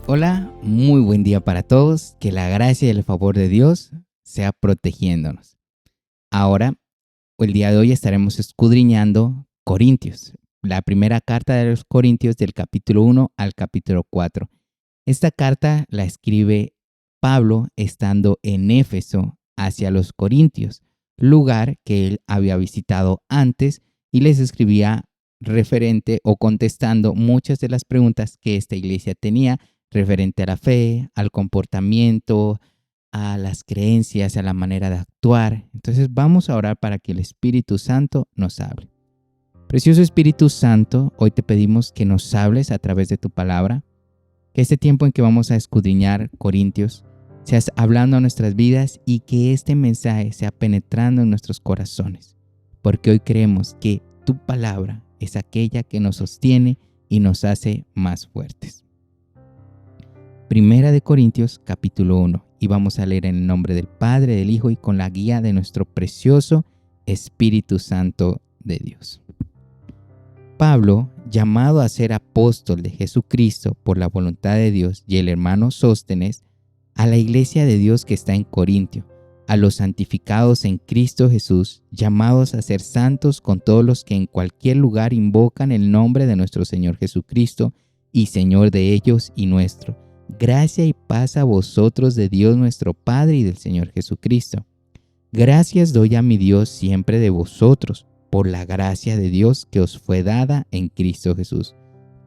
Hola, muy buen día para todos, que la gracia y el favor de Dios sea protegiéndonos. Ahora, el día de hoy estaremos escudriñando Corintios, la primera carta de los Corintios del capítulo 1 al capítulo 4. Esta carta la escribe Pablo estando en Éfeso hacia los Corintios, lugar que él había visitado antes, y les escribía referente o contestando muchas de las preguntas que esta iglesia tenía referente a la fe, al comportamiento, a las creencias, a la manera de actuar. Entonces vamos a orar para que el Espíritu Santo nos hable. Precioso Espíritu Santo, hoy te pedimos que nos hables a través de tu palabra, que este tiempo en que vamos a escudriñar Corintios seas hablando a nuestras vidas y que este mensaje sea penetrando en nuestros corazones, porque hoy creemos que tu palabra es aquella que nos sostiene y nos hace más fuertes. Primera de Corintios capítulo 1, y vamos a leer en el nombre del Padre, del Hijo y con la guía de nuestro precioso Espíritu Santo de Dios. Pablo, llamado a ser apóstol de Jesucristo por la voluntad de Dios, y el hermano Sóstenes, a la iglesia de Dios que está en Corintio, a los santificados en Cristo Jesús, llamados a ser santos con todos los que en cualquier lugar invocan el nombre de nuestro Señor Jesucristo, y Señor de ellos y nuestro. Gracia y paz a vosotros de Dios nuestro Padre y del Señor Jesucristo. Gracias doy a mi Dios siempre de vosotros, por la gracia de Dios que os fue dada en Cristo Jesús,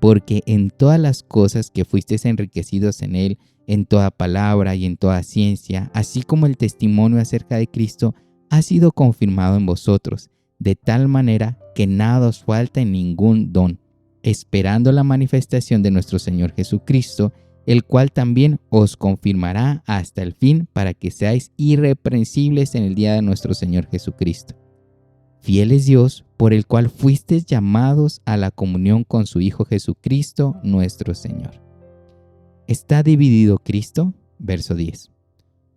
porque en todas las cosas que fuisteis enriquecidos en Él, en toda palabra y en toda ciencia, así como el testimonio acerca de Cristo ha sido confirmado en vosotros, de tal manera que nada os falta en ningún don, esperando la manifestación de nuestro Señor Jesucristo, el cual también os confirmará hasta el fin para que seáis irreprensibles en el día de nuestro Señor Jesucristo. Fiel es Dios, por el cual fuisteis llamados a la comunión con su Hijo Jesucristo, nuestro Señor. ¿Está dividido Cristo? Verso 10.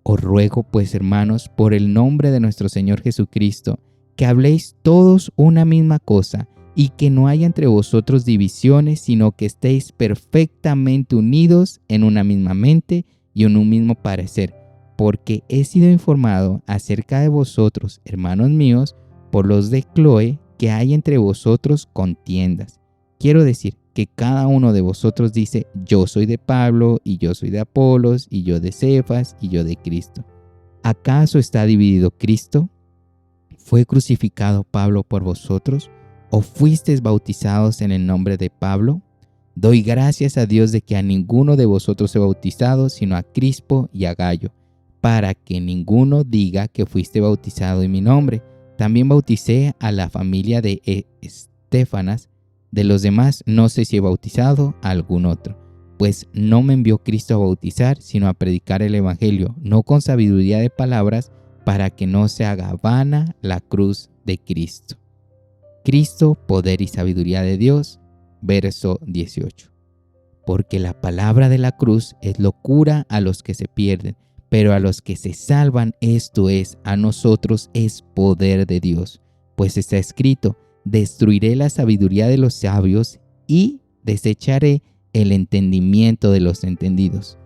Os ruego, pues, hermanos, por el nombre de nuestro Señor Jesucristo, que habléis todos una misma cosa, y que no haya entre vosotros divisiones, sino que estéis perfectamente unidos en una misma mente y en un mismo parecer, porque he sido informado acerca de vosotros, hermanos míos, por los de Cloé, que hay entre vosotros contiendas. Quiero decir que cada uno de vosotros dice, yo soy de Pablo, y yo soy de Apolos, y yo de Cefas, y yo de Cristo. ¿Acaso está dividido Cristo? ¿Fue crucificado Pablo por vosotros? ¿O fuisteis bautizados en el nombre de Pablo? Doy gracias a Dios de que a ninguno de vosotros he bautizado, sino a Crispo y a Gayo, para que ninguno diga que fuiste bautizado en mi nombre. También bauticé a la familia de Estéfanas. De los demás no sé si he bautizado a algún otro, pues no me envió Cristo a bautizar, sino a predicar el Evangelio, no con sabiduría de palabras, para que no se haga vana la cruz de Cristo. Cristo, poder y sabiduría de Dios. Verso 18. Porque la palabra de la cruz es locura a los que se pierden, pero a los que se salvan, esto es, a nosotros es poder de Dios. Pues está escrito, destruiré la sabiduría de los sabios y desecharé el entendimiento de los entendidos.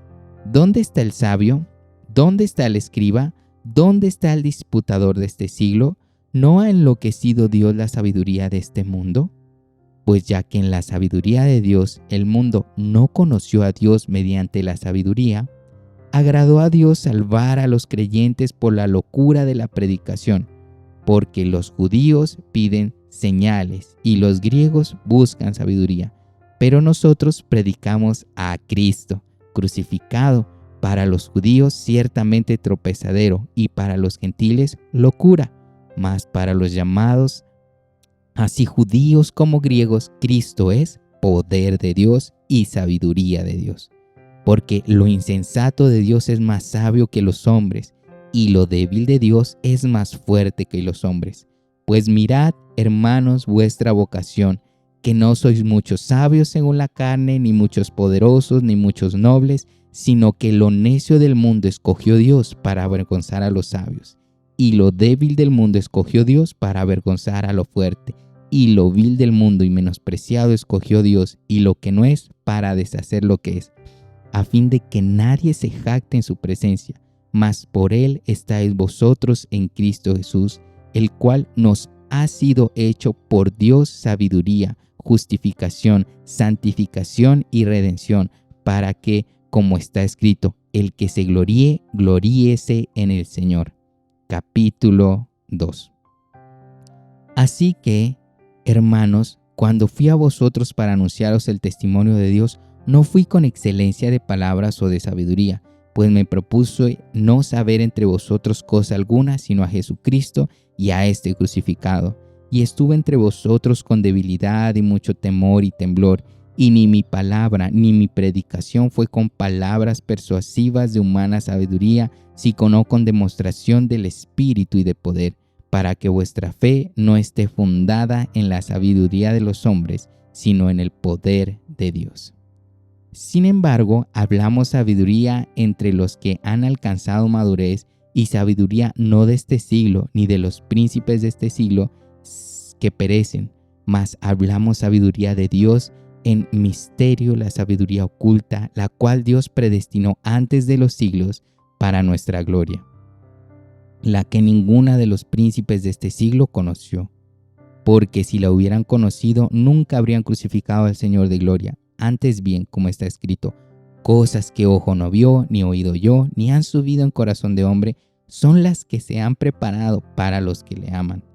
¿Dónde está el sabio? ¿Dónde está el escriba? ¿Dónde está el disputador de este siglo? ¿No ha enloquecido Dios la sabiduría de este mundo? Pues ya que en la sabiduría de Dios el mundo no conoció a Dios mediante la sabiduría, agradó a Dios salvar a los creyentes por la locura de la predicación, porque los judíos piden señales y los griegos buscan sabiduría, pero nosotros predicamos a Cristo crucificado, para los judíos ciertamente tropezadero y para los gentiles locura, mas para los llamados, así judíos como griegos, Cristo es poder de Dios y sabiduría de Dios. Porque lo insensato de Dios es más sabio que los hombres, y lo débil de Dios es más fuerte que los hombres. Pues mirad, hermanos, vuestra vocación, que no sois muchos sabios según la carne, ni muchos poderosos, ni muchos nobles, sino que lo necio del mundo escogió Dios para avergonzar a los sabios, y lo débil del mundo escogió Dios para avergonzar a lo fuerte, y lo vil del mundo y menospreciado escogió Dios, y lo que no es para deshacer lo que es, a fin de que nadie se jacte en su presencia, mas por él estáis vosotros en Cristo Jesús, el cual nos ha sido hecho por Dios sabiduría, justificación, santificación y redención, para que, como está escrito, el que se gloríe, gloríese en el Señor. Capítulo 2. Así que, hermanos, cuando fui a vosotros para anunciaros el testimonio de Dios, no fui con excelencia de palabras o de sabiduría, pues me propuse no saber entre vosotros cosa alguna, sino a Jesucristo y a este crucificado. Y estuve entre vosotros con debilidad y mucho temor y temblor, y ni mi palabra ni mi predicación fue con palabras persuasivas de humana sabiduría, sino con demostración del Espíritu y de poder, para que vuestra fe no esté fundada en la sabiduría de los hombres, sino en el poder de Dios. Sin embargo, hablamos sabiduría entre los que han alcanzado madurez, y sabiduría no de este siglo, ni de los príncipes de este siglo que perecen, mas hablamos sabiduría de Dios en misterio, la sabiduría oculta, la cual Dios predestinó antes de los siglos para nuestra gloria, la que ninguna de los príncipes de este siglo conoció, porque si la hubieran conocido, nunca habrían crucificado al Señor de gloria. Antes bien, como está escrito, cosas que ojo no vio, ni oído yo, ni han subido en corazón de hombre, son las que se han preparado para los que le aman.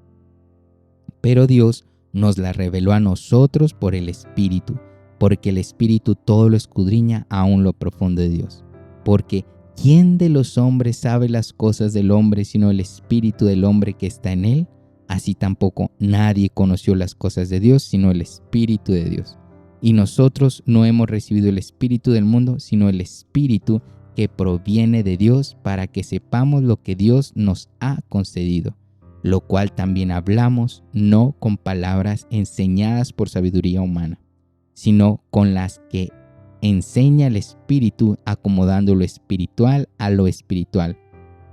Pero Dios nos la reveló a nosotros por el Espíritu, porque el Espíritu todo lo escudriña aún lo profundo de Dios. Porque ¿quién de los hombres sabe las cosas del hombre sino el Espíritu del hombre que está en él? Así tampoco nadie conoció las cosas de Dios sino el Espíritu de Dios. Y nosotros no hemos recibido el Espíritu del mundo, sino el Espíritu que proviene de Dios, para que sepamos lo que Dios nos ha concedido, lo cual también hablamos, no con palabras enseñadas por sabiduría humana, sino con las que enseña el Espíritu, acomodando lo espiritual a lo espiritual.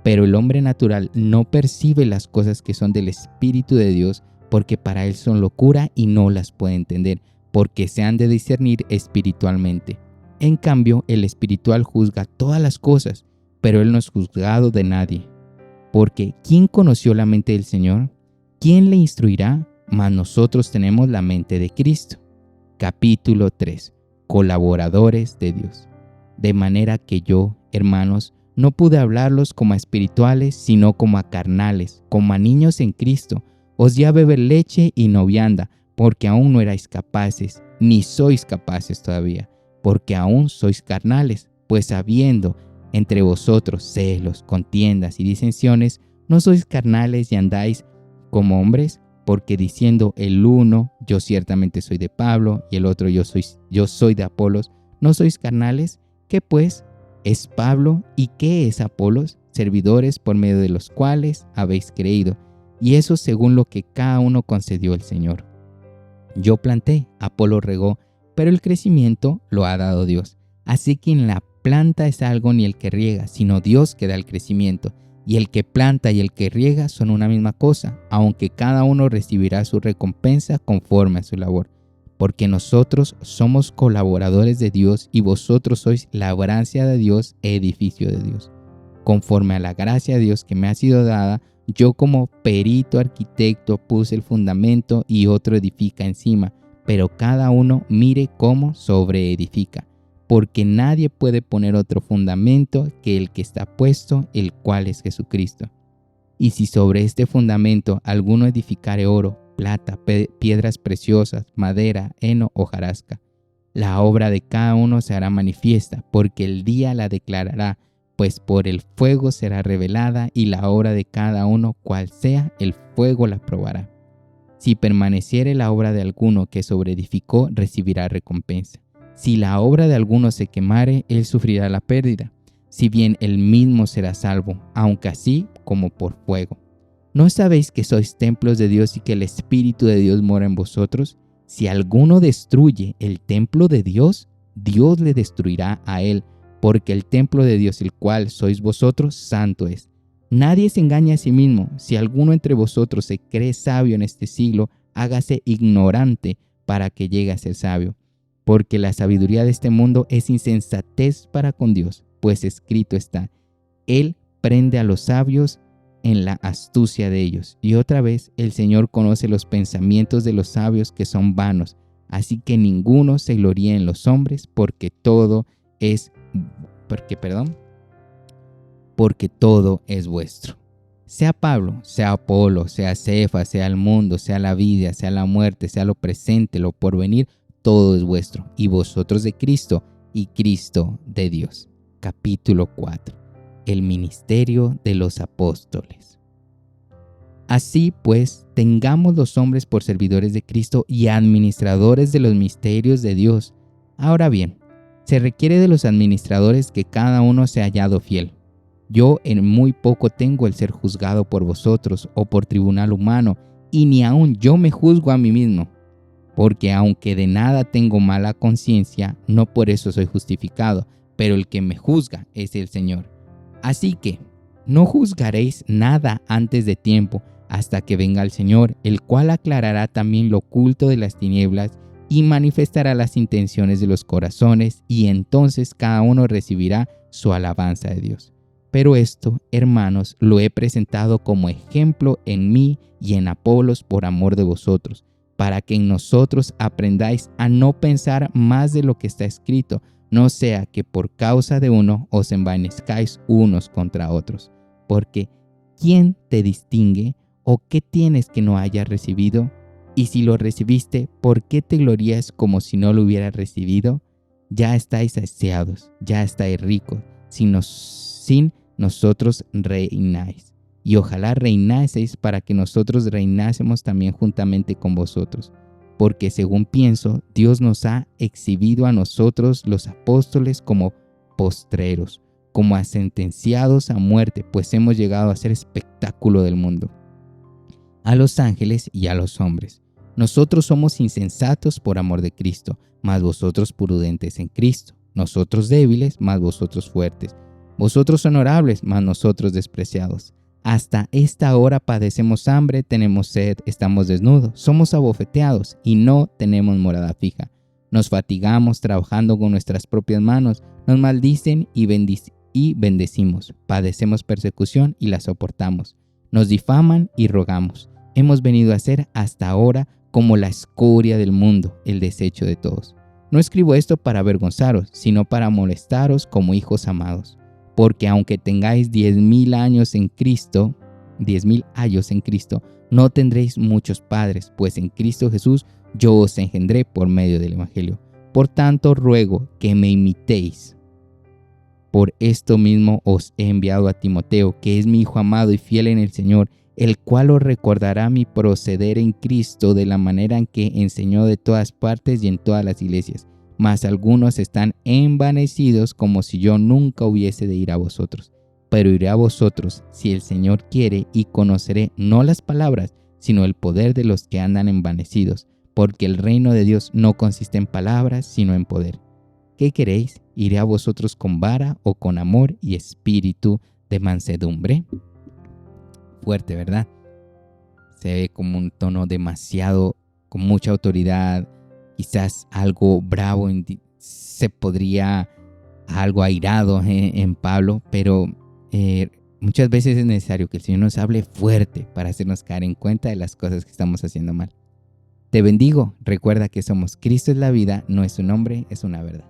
Pero el hombre natural no percibe las cosas que son del Espíritu de Dios, porque para él son locura y no las puede entender, porque se han de discernir espiritualmente. En cambio, el espiritual juzga todas las cosas, pero él no es juzgado de nadie. Porque ¿quién conoció la mente del Señor? ¿Quién le instruirá? Mas nosotros tenemos la mente de Cristo. Capítulo 3. Colaboradores de Dios. De manera que yo, hermanos, no pude hablarlos como a espirituales, sino como a carnales, como a niños en Cristo. Os di a beber leche y no vianda, porque aún no erais capaces, ni sois capaces todavía, porque aún sois carnales, pues habiendo entre vosotros celos, contiendas y disensiones, no sois carnales y andáis como hombres, porque diciendo el uno, yo ciertamente soy de Pablo, y el otro, yo soy de Apolos, ¿no sois carnales? ¿Qué pues es Pablo y qué es Apolos? Servidores por medio de los cuales habéis creído, y eso según lo que cada uno concedió el Señor. Yo planté, Apolo regó, pero el crecimiento lo ha dado Dios. Así que en la planta es algo ni el que riega, sino Dios que da el crecimiento. Y el que planta y el que riega son una misma cosa, aunque cada uno recibirá su recompensa conforme a su labor. Porque nosotros somos colaboradores de Dios y vosotros sois labranza de Dios, edificio de Dios. Conforme a la gracia de Dios que me ha sido dada, yo como perito arquitecto puse el fundamento y otro edifica encima, pero cada uno mire cómo sobreedifica, porque nadie puede poner otro fundamento que el que está puesto, el cual es Jesucristo. Y si sobre este fundamento alguno edificare oro, plata, piedras preciosas, madera, heno, hojarasca, la obra de cada uno se hará manifiesta, porque el día la declarará, pues por el fuego será revelada, y la obra de cada uno, cual sea, el fuego la probará. Si permaneciere la obra de alguno que sobreedificó, recibirá recompensa. Si la obra de alguno se quemare, él sufrirá la pérdida, si bien él mismo será salvo, aunque así como por fuego. ¿No sabéis que sois templos de Dios y que el Espíritu de Dios mora en vosotros? Si alguno destruye el templo de Dios, Dios le destruirá a él, porque el templo de Dios, el cual sois vosotros, santo es. Nadie se engaña a sí mismo. Si alguno entre vosotros se cree sabio en este siglo, hágase ignorante para que llegue a ser sabio, porque la sabiduría de este mundo es insensatez para con Dios, pues escrito está, Él prende a los sabios en la astucia de ellos. Y otra vez, el Señor conoce los pensamientos de los sabios que son vanos, así que ninguno se gloríe en los hombres, porque todo es vuestro. Sea Pablo, sea Apolo, sea Cefas, sea el mundo, sea la vida, sea la muerte, sea lo presente, lo porvenir, todo es vuestro, y vosotros de Cristo, y Cristo de Dios. Capítulo 4. El ministerio de los apóstoles. Así pues, tengamos los hombres por servidores de Cristo y administradores de los misterios de Dios. Ahora bien, se requiere de los administradores que cada uno sea hallado fiel. Yo en muy poco tengo el ser juzgado por vosotros o por tribunal humano, y ni aun yo me juzgo a mí mismo, porque aunque de nada tengo mala conciencia, no por eso soy justificado, pero el que me juzga es el Señor. Así que no juzgaréis nada antes de tiempo, hasta que venga el Señor, el cual aclarará también lo oculto de las tinieblas y manifestará las intenciones de los corazones, y entonces cada uno recibirá su alabanza de Dios. Pero esto, hermanos, lo he presentado como ejemplo en mí y en Apolos por amor de vosotros, para que en nosotros aprendáis a no pensar más de lo que está escrito, no sea que por causa de uno os envanezcáis unos contra otros. Porque ¿quién te distingue o qué tienes que no hayas recibido? Y si lo recibiste, ¿por qué te glorías como si no lo hubieras recibido? Ya estáis saciados, ya estáis ricos, sin nosotros reináis. Y ojalá reinaseis para que nosotros reinásemos también juntamente con vosotros. Porque según pienso, Dios nos ha exhibido a nosotros los apóstoles como postreros, como a sentenciados a muerte, pues hemos llegado a ser espectáculo del mundo, a los ángeles y a los hombres. Nosotros somos insensatos por amor de Cristo, mas vosotros prudentes en Cristo. Nosotros débiles, mas vosotros fuertes. Vosotros honorables, mas nosotros despreciados. Hasta esta hora padecemos hambre, tenemos sed, estamos desnudos, somos abofeteados y no tenemos morada fija. Nos fatigamos trabajando con nuestras propias manos, nos maldicen y bendecimos. Padecemos persecución y la soportamos. Nos difaman y rogamos. Hemos venido a ser hasta ahora como la escoria del mundo, el desecho de todos. No escribo esto para avergonzaros, sino para molestaros como hijos amados. Porque aunque tengáis 10,000 años en Cristo, no tendréis muchos padres, pues en Cristo Jesús yo os engendré por medio del Evangelio. Por tanto, ruego que me imitéis. Por esto mismo os he enviado a Timoteo, que es mi hijo amado y fiel en el Señor, el cual os recordará mi proceder en Cristo de la manera en que enseñó de todas partes y en todas las iglesias. Mas algunos están envanecidos como si yo nunca hubiese de ir a vosotros. Pero iré a vosotros si el Señor quiere, y conoceré no las palabras, sino el poder de los que andan envanecidos, porque el reino de Dios no consiste en palabras, sino en poder. ¿Qué queréis? ¿Iré a vosotros con vara o con amor y espíritu de mansedumbre? Fuerte, ¿verdad? Se ve como un tono demasiado, con mucha autoridad, quizás algo bravo, se podría algo airado en Pablo, pero muchas veces es necesario que el Señor nos hable fuerte para hacernos caer en cuenta de las cosas que estamos haciendo mal. Te bendigo, recuerda que somos Cristo es la vida, no es un nombre, es una verdad.